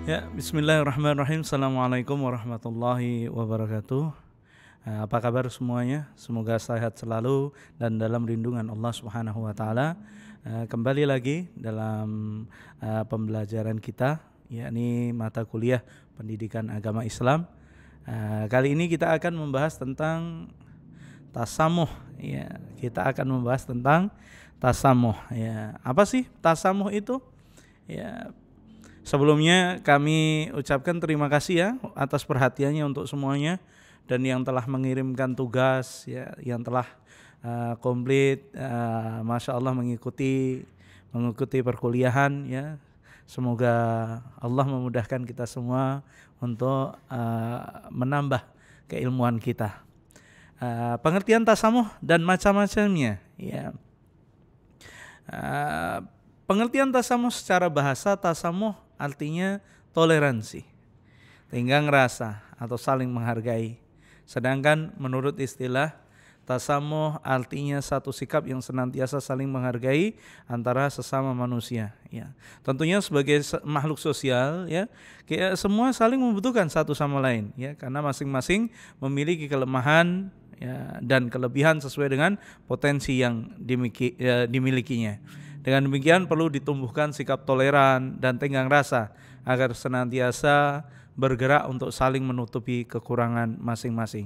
Ya, bismillahirrahmanirrahim. Assalamualaikum warahmatullahi wabarakatuh. Apa kabar semuanya? Semoga sehat selalu dan dalam lindungan Allah Subhanahu wa taala. Kembali lagi dalam pembelajaran kita, yakni mata kuliah Pendidikan Agama Islam. Kali ini kita akan membahas tentang tasamuh, ya. Kita akan membahas tentang tasamuh, ya. Apa sih tasamuh itu? Ya, sebelumnya kami ucapkan terima kasih ya atas perhatiannya untuk semuanya dan yang telah mengirimkan tugas, ya, yang telah komplit, masya Allah mengikuti perkuliahan, ya. Semoga Allah memudahkan kita semua untuk menambah keilmuan kita. Pengertian tasamuh dan macam-macamnya, ya. Pengertian tasamuh secara bahasa, tasamuh artinya toleransi, tenggang rasa atau saling menghargai. Sedangkan menurut istilah, tasamuh artinya satu sikap yang senantiasa saling menghargai antara sesama manusia. Ya, tentunya sebagai makhluk sosial, ya, semua saling membutuhkan satu sama lain, ya, karena masing-masing memiliki kelemahan, ya, dan kelebihan sesuai dengan potensi yang dimilikinya. Dengan demikian perlu ditumbuhkan sikap toleran dan tenggang rasa agar senantiasa bergerak untuk saling menutupi kekurangan masing-masing.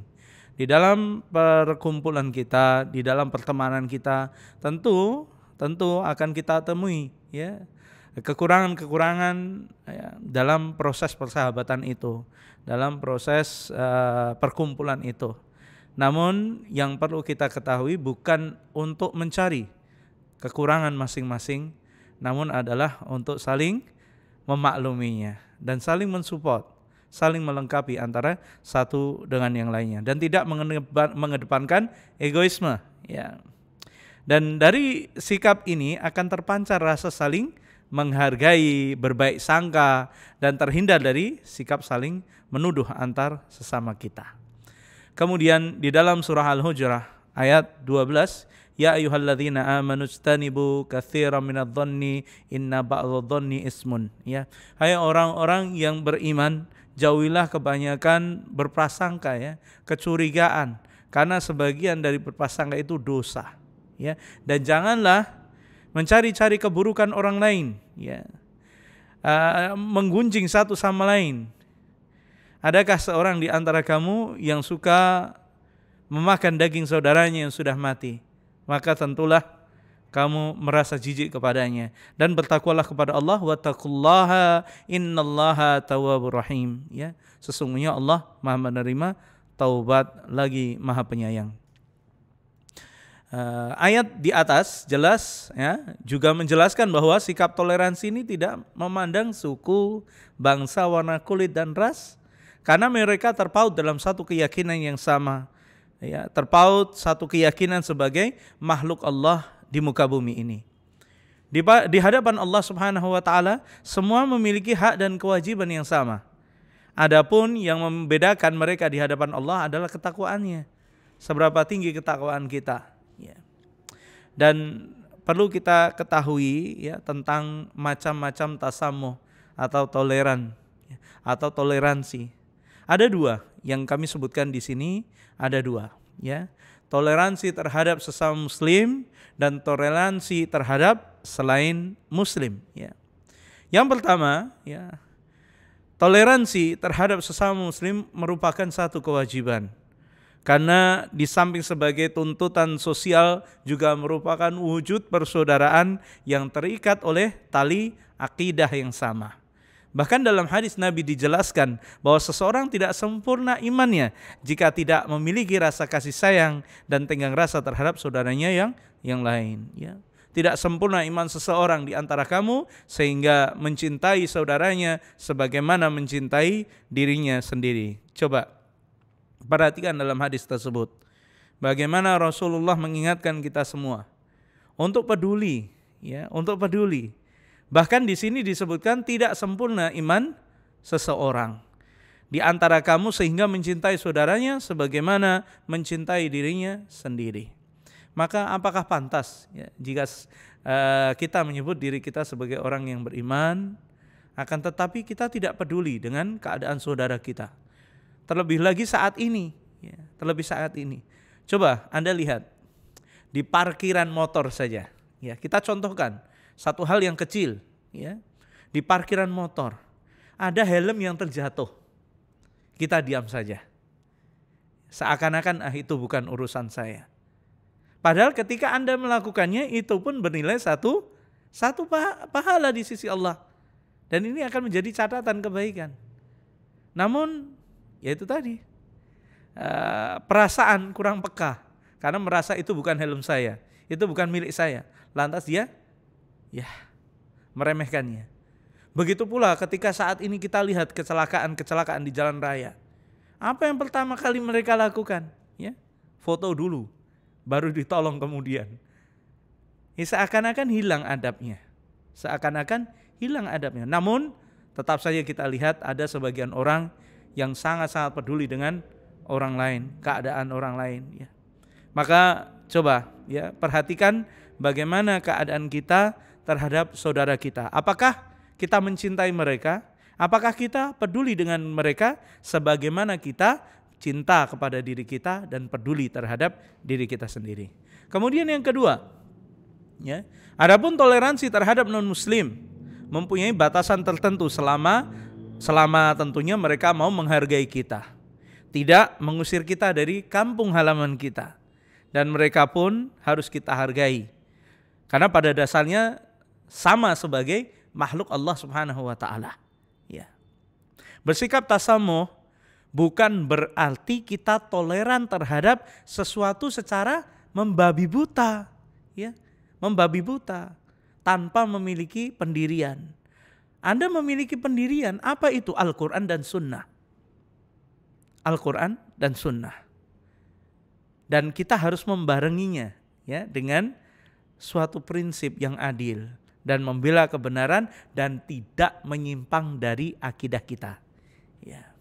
Di dalam perkumpulan kita, di dalam pertemanan kita, tentu akan kita temui, ya, kekurangan-kekurangan, ya, dalam proses persahabatan itu, dalam proses perkumpulan itu. Namun yang perlu kita ketahui bukan untuk mencari kekurangan masing-masing, namun adalah untuk saling memakluminya dan saling mensupport, saling melengkapi antara satu dengan yang lainnya dan tidak mengedepankan egoisme, ya. Dan dari sikap ini akan terpancar rasa saling menghargai, berbaik sangka, dan terhindar dari sikap saling menuduh antar sesama kita. Kemudian di dalam surah Al-Hujurat ayat 12, ya ayyuhalladzina amanu ijtanibu katsiran minadh-dhanni inna ba'dadh-dhanni ismun, ya. Hai orang-orang yang beriman, jauhilah kebanyakan berprasangka, ya, kecurigaan, karena sebagian dari berprasangka itu dosa, ya. Dan janganlah mencari-cari keburukan orang lain, ya. Menggunjing satu sama lain. Adakah seorang di antara kamu yang suka memakan daging saudaranya yang sudah mati? Maka tentulah kamu merasa jijik kepadanya dan bertakwalah kepada Allah, wattaqullaha innallaha tawwabur rahim, ya. Sesungguhnya Allah Maha menerima taubat lagi Maha penyayang. Ayat di atas jelas, ya, juga menjelaskan bahwa sikap toleransi ini tidak memandang suku, bangsa, warna kulit dan ras, karena mereka terpaut dalam satu keyakinan yang sama, ya, terpaut satu keyakinan sebagai makhluk Allah di muka bumi ini. Di hadapan Allah Subhanahu wa taala semua memiliki hak dan kewajiban yang sama. Adapun yang membedakan mereka di hadapan Allah adalah ketakwaannya. Seberapa tinggi ketakwaan kita, ya. Dan perlu kita ketahui, ya, tentang macam-macam tasamuh atau toleran, ya, atau toleransi. Ada dua yang kami sebutkan di sini, ada dua, ya. Toleransi terhadap sesama muslim dan toleransi terhadap selain muslim, ya. Yang pertama, ya, toleransi terhadap sesama muslim merupakan satu kewajiban. Karena di samping sebagai tuntutan sosial juga merupakan wujud persaudaraan yang terikat oleh tali akidah yang sama. Bahkan dalam hadis Nabi dijelaskan bahwa seseorang tidak sempurna imannya jika tidak memiliki rasa kasih sayang dan tenggang rasa terhadap saudaranya yang lain, ya. Tidak sempurna iman seseorang di antara kamu sehingga mencintai saudaranya sebagaimana mencintai dirinya sendiri. Coba perhatikan dalam hadis tersebut bagaimana Rasulullah mengingatkan kita semua untuk peduli, ya, untuk peduli. Bahkan di sini disebutkan tidak sempurna iman seseorang di antara kamu sehingga mencintai saudaranya sebagaimana mencintai dirinya sendiri. Maka apakah pantas, ya, jika kita menyebut diri kita sebagai orang yang beriman Akan tetapi kita tidak peduli dengan keadaan saudara kita. Terlebih lagi saat ini, ya, terlebih saat ini. Coba Anda lihat di parkiran motor saja. Ya, kita contohkan satu hal yang kecil, ya. Di parkiran motor ada helm yang terjatuh. Kita diam saja. Seakan-akan itu bukan urusan saya. Padahal ketika Anda melakukannya itu pun bernilai satu pahala di sisi Allah. Dan ini akan menjadi catatan kebaikan. Namun ya itu tadi, perasaan kurang peka. Karena merasa itu bukan helm saya, itu bukan milik saya. Lantas dia ya meremehkannya. Begitu pula ketika saat ini kita lihat kecelakaan di jalan raya. Apa yang pertama kali mereka lakukan? Ya, foto dulu, baru ditolong kemudian. Ya, seakan-akan hilang adabnya. Namun tetap saja kita lihat ada sebagian orang yang sangat-sangat peduli dengan orang lain, keadaan orang lain. Ya. Maka coba ya perhatikan bagaimana keadaan kita terhadap saudara kita. Apakah kita mencintai mereka? Apakah kita peduli dengan mereka sebagaimana kita cinta kepada diri kita dan peduli terhadap diri kita sendiri? Kemudian yang kedua, ya, adapun toleransi terhadap non-muslim mempunyai batasan tertentu selama tentunya mereka mau menghargai kita, tidak mengusir kita dari kampung halaman kita, dan mereka pun harus kita hargai karena pada dasarnya sama sebagai makhluk Allah Subhanahu wa taala. Ya. Bersikap tasamuh bukan berarti kita toleran terhadap sesuatu secara membabi buta, ya. Membabi buta tanpa memiliki pendirian. Anda memiliki pendirian, apa itu? Al-Qur'an dan Sunnah. Al-Qur'an dan Sunnah. Dan kita harus membarenginya ya dengan suatu prinsip yang adil dan membela kebenaran dan tidak menyimpang dari akidah kita. Ya.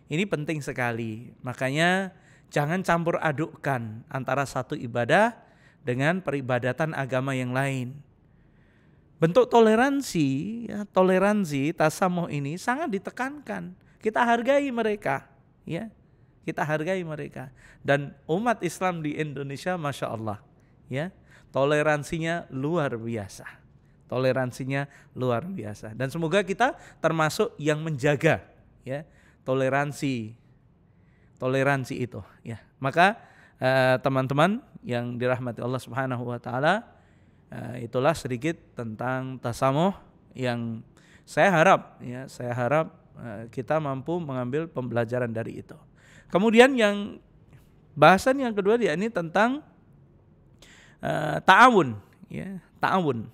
Ini penting sekali. Makanya jangan campur adukkan antara satu ibadah dengan peribadatan agama yang lain. Bentuk toleransi tasamuh ini sangat ditekankan. Kita hargai mereka, ya. Kita hargai mereka. Dan umat Islam di Indonesia, masya Allah, ya. Toleransinya luar biasa. Dan semoga kita termasuk yang menjaga ya toleransi itu ya. Maka teman-teman yang dirahmati Allah Subhanahu wa taala, itulah sedikit tentang tasamuh yang saya harap kita mampu mengambil pembelajaran dari itu. Kemudian yang bahasan yang kedua yakni tentang ta'awun ya, ta'awun.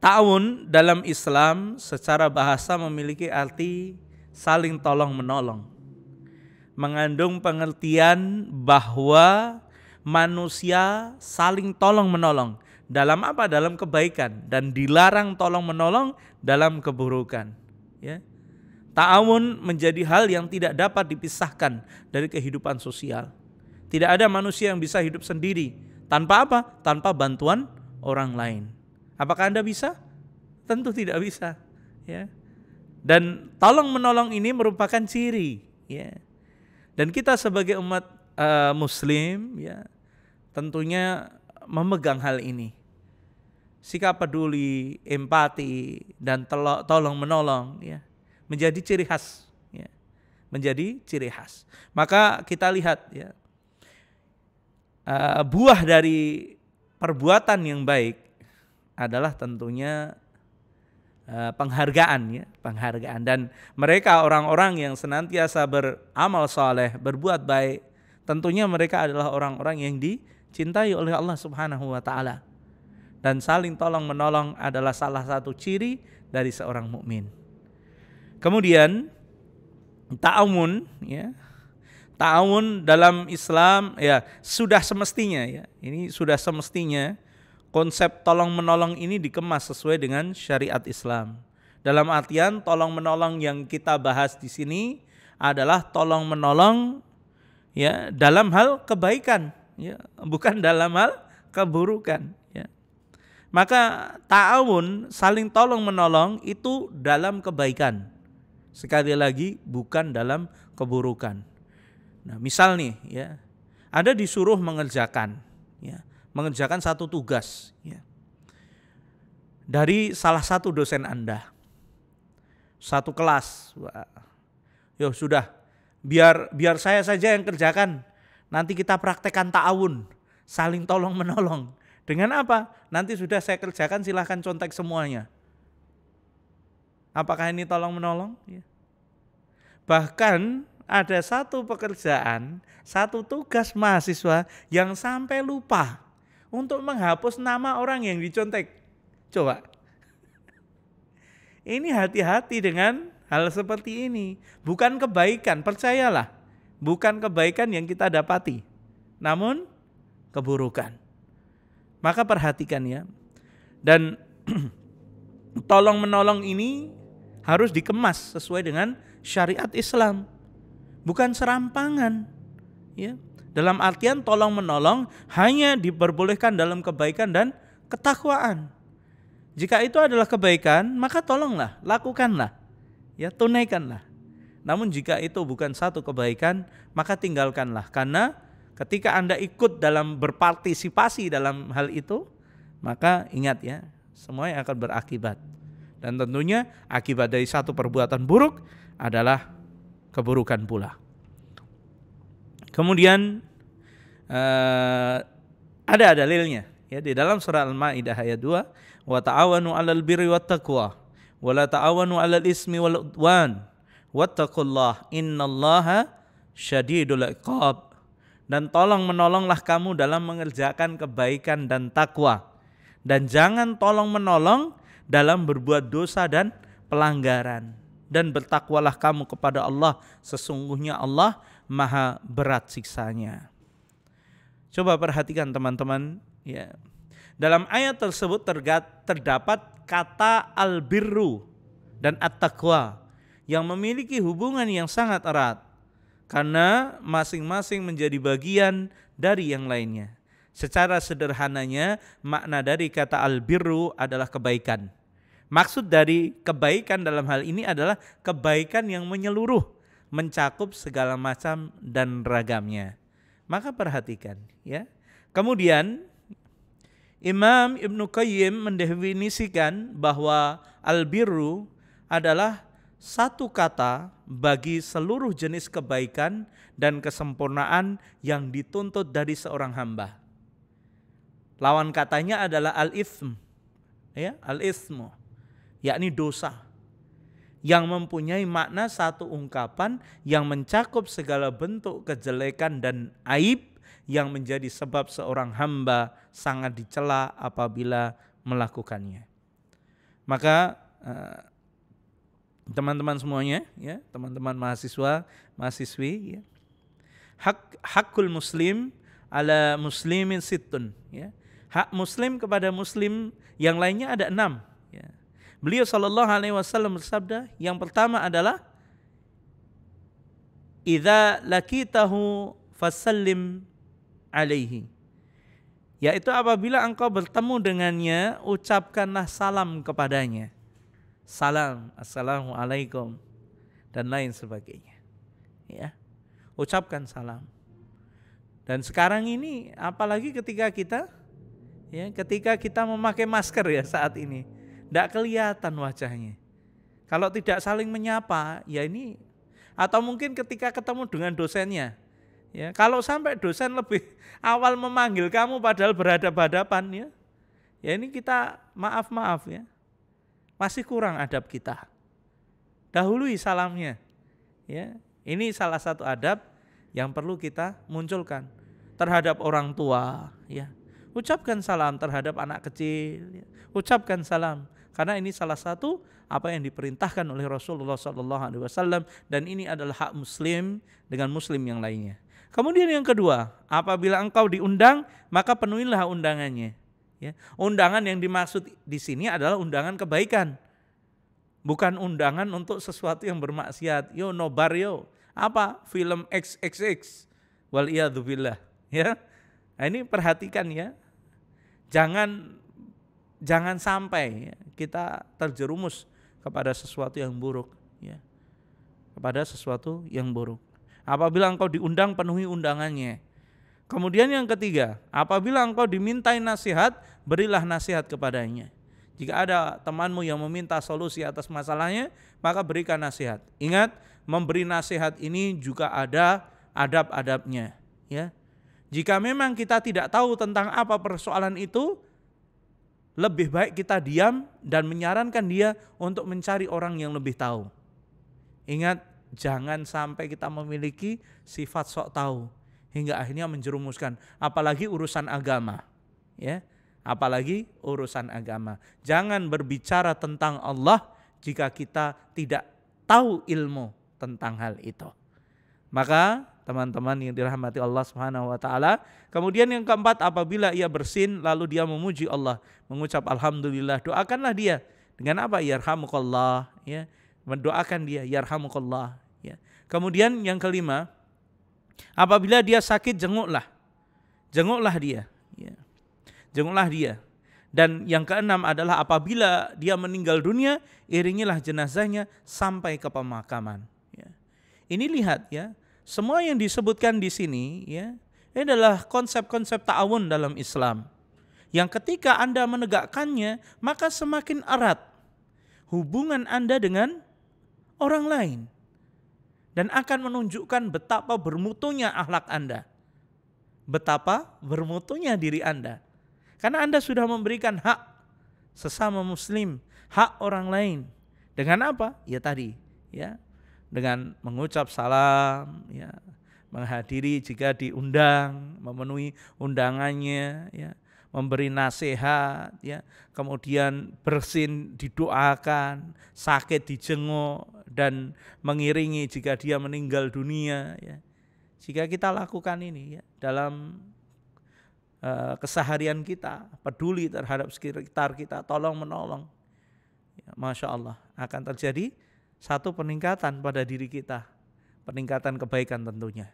Ta'awun dalam Islam secara bahasa memiliki arti saling tolong menolong. Mengandung pengertian bahwa manusia saling tolong menolong. Dalam apa? Dalam kebaikan, dan dilarang tolong menolong dalam keburukan. Ya. Ta'awun menjadi hal yang tidak dapat dipisahkan dari kehidupan sosial. Tidak ada manusia yang bisa hidup sendiri. Tanpa apa? Tanpa bantuan orang lain. Apakah Anda bisa? Tentu tidak bisa. Ya. Dan tolong menolong ini merupakan ciri. Ya. Dan kita sebagai umat Muslim, ya, tentunya memegang hal ini. Sikap peduli, empati, dan tolong menolong, ya, menjadi ciri khas. Ya. Menjadi ciri khas. Maka kita lihat, ya, buah dari perbuatan yang baik adalah tentunya penghargaan ya, penghargaan. Dan mereka orang-orang yang senantiasa beramal saleh, berbuat baik, tentunya mereka adalah orang-orang yang dicintai oleh Allah Subhanahu wa taala. Dan saling tolong menolong adalah salah satu ciri dari seorang mukmin. Kemudian ta'awun ya. Ta'awun dalam Islam ya sudah semestinya ya. Ini sudah semestinya konsep tolong menolong ini dikemas sesuai dengan syariat Islam. Dalam artian tolong menolong yang kita bahas di sini adalah tolong menolong ya dalam hal kebaikan ya, bukan dalam hal keburukan ya. Maka ta'awun, saling tolong menolong itu dalam kebaikan. Sekali lagi bukan dalam keburukan. Nah, misal nih ya, ada disuruh mengerjakan satu tugas ya, dari salah satu dosen Anda. Satu kelas. Wah, yo sudah, biar saya saja yang kerjakan. Nanti kita praktekkan ta'awun, saling tolong menolong. Dengan apa? Nanti sudah saya kerjakan, silahkan contek semuanya. Apakah ini tolong menolong? Ya. Bahkan ada satu pekerjaan, satu tugas mahasiswa yang sampai lupa untuk menghapus nama orang yang dicontek. Coba. Ini hati-hati dengan hal seperti ini. Bukan kebaikan, percayalah. Bukan kebaikan yang kita dapati, namun keburukan. Maka perhatikan ya. Dan tolong menolong ini harus dikemas sesuai dengan syariat Islam. Bukan serampangan. Ya. Dalam artian tolong menolong hanya diperbolehkan dalam kebaikan dan ketakwaan. Jika itu adalah kebaikan, maka tolonglah, lakukanlah. Ya, tunaikanlah. Namun jika itu bukan satu kebaikan, maka tinggalkanlah. Karena ketika Anda ikut dalam berpartisipasi dalam hal itu, maka ingat ya, semuanya akan berakibat. Dan tentunya akibat dari satu perbuatan buruk adalah keburukan pula. Kemudian ada dalilnya ya di dalam surah Al-Maidah ayat 2, wa ta'awanu 'alal birri wat taqwa wa la ta'awanu 'alal ismi wal 'udwan wattaqullaha innallaha syadidul 'iqab. Dan tolong menolonglah kamu dalam mengerjakan kebaikan dan takwa. Dan jangan tolong menolong dalam berbuat dosa dan pelanggaran. Dan bertakwalah kamu kepada Allah, sesungguhnya Allah maha berat siksanya. Coba perhatikan teman-teman ya. Dalam ayat tersebut terdapat kata al-birru dan at-taqwa yang memiliki hubungan yang sangat erat. Karena masing-masing menjadi bagian dari yang lainnya. Secara sederhananya, makna dari kata al-birru adalah kebaikan. Maksud dari kebaikan dalam hal ini adalah kebaikan yang menyeluruh, mencakup segala macam dan ragamnya. Maka perhatikan ya. Kemudian Imam Ibnu Qayyim mendefinisikan bahwa al-birru adalah satu kata bagi seluruh jenis kebaikan dan kesempurnaan yang dituntut dari seorang hamba. Lawan katanya adalah al-itsm, ya, al-itsmu, yakni dosa, yang mempunyai makna satu ungkapan yang mencakup segala bentuk kejelekan dan aib yang menjadi sebab seorang hamba sangat dicela apabila melakukannya. Maka teman-teman semuanya, ya, teman-teman mahasiswa, mahasiswi, ya, hakul muslim ala muslimin sittun, ya, hak muslim kepada muslim yang lainnya ada 6. Ya. Beliau SAW bersabda, yang pertama adalah idza lakitahu fasallim alaihi, yaitu apabila engkau bertemu dengannya, ucapkanlah salam kepadanya. Salam, assalamualaikum, dan lain sebagainya. Ya, ucapkan salam. Dan sekarang ini, apalagi ketika kita memakai masker ya saat ini, tidak kelihatan wajahnya. Kalau tidak saling menyapa, ya ini, atau mungkin ketika ketemu dengan dosennya, ya, kalau sampai dosen lebih awal memanggil kamu padahal berhadapan-hadapan, ya ini kita maaf ya. Masih kurang adab kita. Dahului salamnya. Ya, ini salah satu adab yang perlu kita munculkan terhadap orang tua. Ya, ucapkan salam terhadap anak kecil. Ya, ucapkan salam karena ini salah satu apa yang diperintahkan oleh Rasulullah SAW dan ini adalah hak muslim dengan muslim yang lainnya. Kemudian yang kedua, apabila engkau diundang maka penuhilah undangannya. Ya, undangan yang dimaksud di sini adalah undangan kebaikan, bukan undangan untuk sesuatu yang bermaksiat. Yo nobar yo, apa film XXX, waliyadzubillah. Ya, nah, ini perhatikan ya, jangan jangan sampai kita terjerumus kepada sesuatu yang buruk, ya. Kepada sesuatu yang buruk. Apabila engkau diundang, penuhi undangannya. Kemudian yang ketiga, apabila engkau dimintai nasihat, berilah nasihat kepadanya. Jika ada temanmu yang meminta solusi atas masalahnya, maka berikan nasihat. Ingat, memberi nasihat ini juga ada adab-adabnya, ya. Jika memang kita tidak tahu tentang apa persoalan itu, lebih baik kita diam dan menyarankan dia untuk mencari orang yang lebih tahu. Ingat, jangan sampai kita memiliki sifat sok tahu hingga akhirnya menjerumuskan, apalagi urusan agama, ya. Apalagi urusan agama. Jangan berbicara tentang Allah jika kita tidak tahu ilmu tentang hal itu. Maka teman-teman yang dirahmati Allah Subhanahu wa taala, kemudian yang keempat, apabila ia bersin lalu dia memuji Allah, mengucap alhamdulillah, doakanlah dia dengan apa? Yarhamukallah, ya. Mendoakan dia yarhamukallah, ya. Kemudian yang kelima, apabila dia sakit, jenguklah dia, ya. Jenguklah dia. Dan yang keenam adalah apabila dia meninggal dunia, iringilah jenazahnya sampai ke pemakaman, ya. Ini lihat, ya, semua yang disebutkan di sini, ya, ini adalah konsep-konsep ta'awun dalam Islam, yang ketika Anda menegakkannya, maka semakin erat hubungan Anda dengan orang lain, dan akan menunjukkan betapa bermutunya akhlak Anda, betapa bermutunya diri Anda. Karena Anda sudah memberikan hak sesama muslim, hak orang lain. Dengan apa? Ya tadi, ya, dengan mengucap salam, ya, menghadiri jika diundang, memenuhi undangannya, ya, memberi nasihat, ya, kemudian bersin didoakan, sakit dijenguk, dan mengiringi jika dia meninggal dunia, ya. Jika kita lakukan ini, ya, dalam keseharian kita, peduli terhadap sekitar kita, tolong menolong, ya, Masya Allah, akan terjadi satu peningkatan pada diri kita, peningkatan kebaikan tentunya.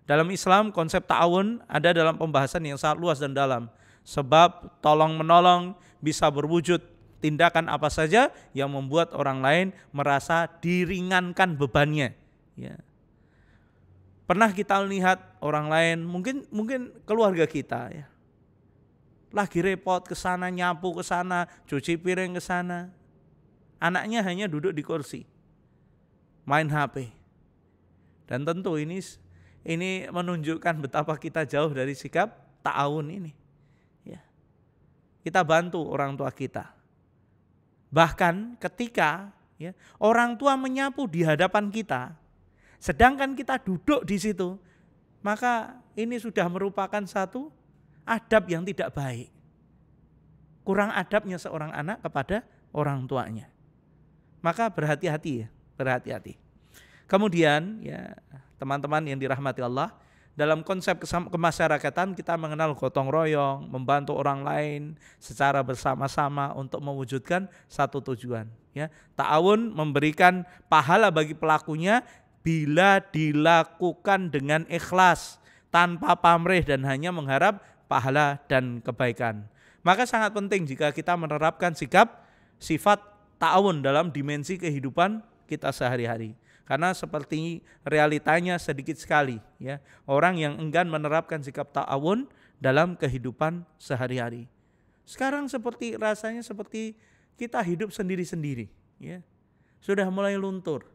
Dalam Islam, konsep ta'awun ada dalam pembahasan yang sangat luas dan dalam, sebab tolong menolong bisa berwujud tindakan apa saja yang membuat orang lain merasa diringankan bebannya, ya. Pernah kita lihat orang lain, mungkin keluarga kita, ya, lagi repot ke sana, nyapu ke sana, cuci piring ke sana. Anaknya hanya duduk di kursi, main HP. Dan tentu ini menunjukkan betapa kita jauh dari sikap ta'awun ini, ya. Kita bantu orang tua kita. Bahkan ketika, ya, orang tua menyapu di hadapan kita, sedangkan kita duduk di situ, maka ini sudah merupakan satu adab yang tidak baik. Kurang adabnya seorang anak kepada orang tuanya. Maka berhati-hati, ya, berhati-hati. Kemudian, ya, teman-teman yang dirahmati Allah, dalam konsep kemasyarakatan kita mengenal gotong royong, membantu orang lain secara bersama-sama untuk mewujudkan satu tujuan, ya. Ta'awun memberikan pahala bagi pelakunya bila dilakukan dengan ikhlas, tanpa pamrih dan hanya mengharap pahala dan kebaikan. Maka sangat penting jika kita menerapkan sifat ta'awun dalam dimensi kehidupan kita sehari-hari. Karena seperti realitanya sedikit sekali, ya, orang yang enggan menerapkan sikap ta'awun dalam kehidupan sehari-hari. Sekarang rasanya seperti kita hidup sendiri-sendiri, ya. Sudah mulai luntur.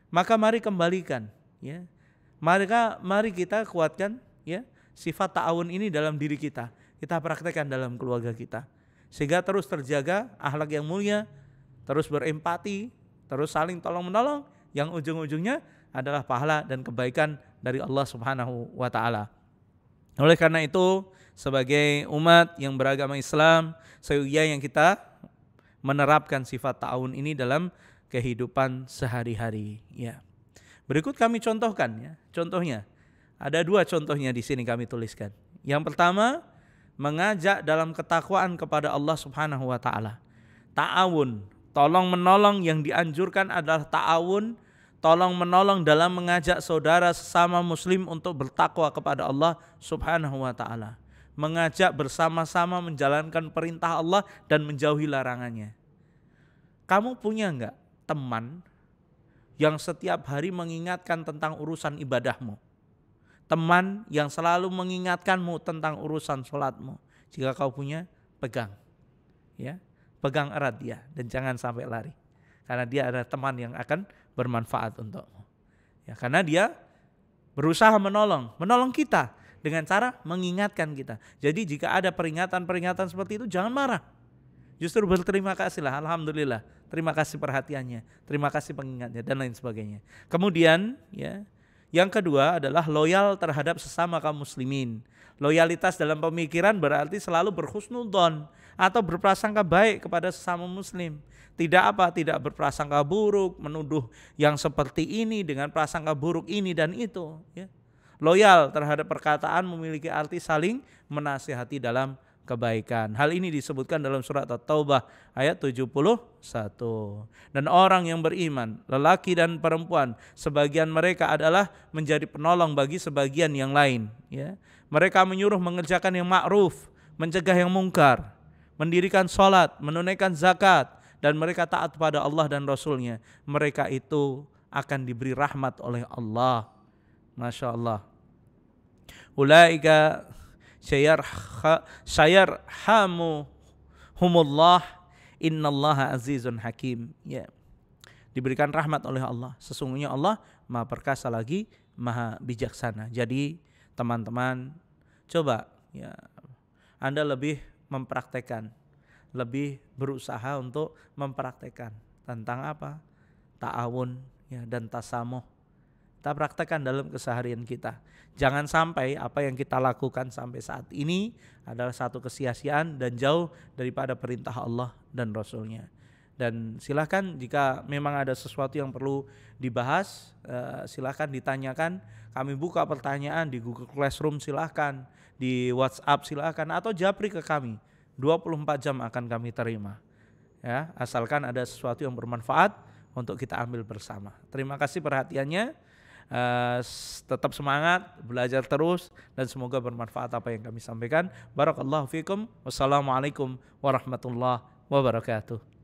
Maka mari kembalikan, ya. Mari kita kuatkan, ya, sifat ta'awun ini dalam diri kita. Kita praktekkan dalam keluarga kita. Sehingga terus terjaga akhlak yang mulia, terus berempati, terus saling tolong menolong, yang ujung-ujungnya adalah pahala dan kebaikan dari Allah Subhanahu wa taala. Oleh karena itu, sebagai umat yang beragama Islam, seyogyanya yang kita menerapkan sifat ta'awun ini dalam kehidupan sehari-hari, ya. Berikut kami contohkan, ya. Contohnya ada 2 contohnya di sini kami tuliskan. Yang pertama, mengajak dalam ketakwaan kepada Allah Subhanahu wa taala. Ta'awun, tolong menolong yang dianjurkan adalah ta'awun, tolong menolong dalam mengajak saudara sesama muslim untuk bertakwa kepada Allah Subhanahu wa taala. mengajak bersama-sama menjalankan perintah Allah dan menjauhi larangannya. Kamu punya enggak teman yang setiap hari mengingatkan tentang urusan ibadahmu? Teman yang selalu mengingatkanmu tentang urusan sholatmu. Jika kau punya, pegang. Ya, pegang erat dia dan jangan sampai lari. Karena dia adalah teman yang akan bermanfaat untukmu. Ya, karena dia berusaha menolong kita dengan cara mengingatkan kita. Jadi jika ada peringatan-peringatan seperti itu, jangan marah. Justru berterima kasihlah, alhamdulillah. Terima kasih perhatiannya, terima kasih pengingatnya dan lain sebagainya. Kemudian ya, yang kedua adalah loyal terhadap sesama kaum muslimin. Loyalitas dalam pemikiran berarti selalu berhusnudzon atau berprasangka baik kepada sesama muslim. Tidak berprasangka buruk, menuduh yang seperti ini dengan prasangka buruk ini dan itu. Ya. Loyal terhadap perkataan memiliki arti saling menasihati dalam kebaikan. Hal ini disebutkan dalam surat At-Taubah ayat 71. Dan orang yang beriman, lelaki dan perempuan, sebagian mereka adalah menjadi penolong bagi sebagian yang lain. Ya. Mereka menyuruh mengerjakan yang ma'ruf, mencegah yang mungkar, mendirikan sholat, menunaikan zakat, dan mereka taat pada Allah dan Rasulnya. Mereka itu akan diberi rahmat oleh Allah. Masya Allah. Ulaika sayarhamuhumullah innallaha azizun hakim. Ya. Diberikan rahmat oleh Allah. Sesungguhnya Allah Maha perkasa lagi Maha bijaksana. Jadi teman-teman, coba ya, Anda lebih mempraktekkan, lebih berusaha untuk mempraktekkan tentang apa? Ta'awun ya, dan tasamuh. Kita praktekkan dalam keseharian kita. Jangan sampai apa yang kita lakukan sampai saat ini adalah satu kesia-siaan dan jauh daripada perintah Allah dan Rasulnya. Dan silakan jika memang ada sesuatu yang perlu dibahas, silakan ditanyakan. Kami buka pertanyaan di Google Classroom, silakan, di WhatsApp silakan, atau japri ke kami. 24 jam akan kami terima. Ya, asalkan ada sesuatu yang bermanfaat untuk kita ambil bersama. Terima kasih perhatiannya. Tetap semangat, belajar terus, dan semoga bermanfaat apa yang kami sampaikan. Barakallahu fikum. Wassalamualaikum warahmatullahi wabarakatuh.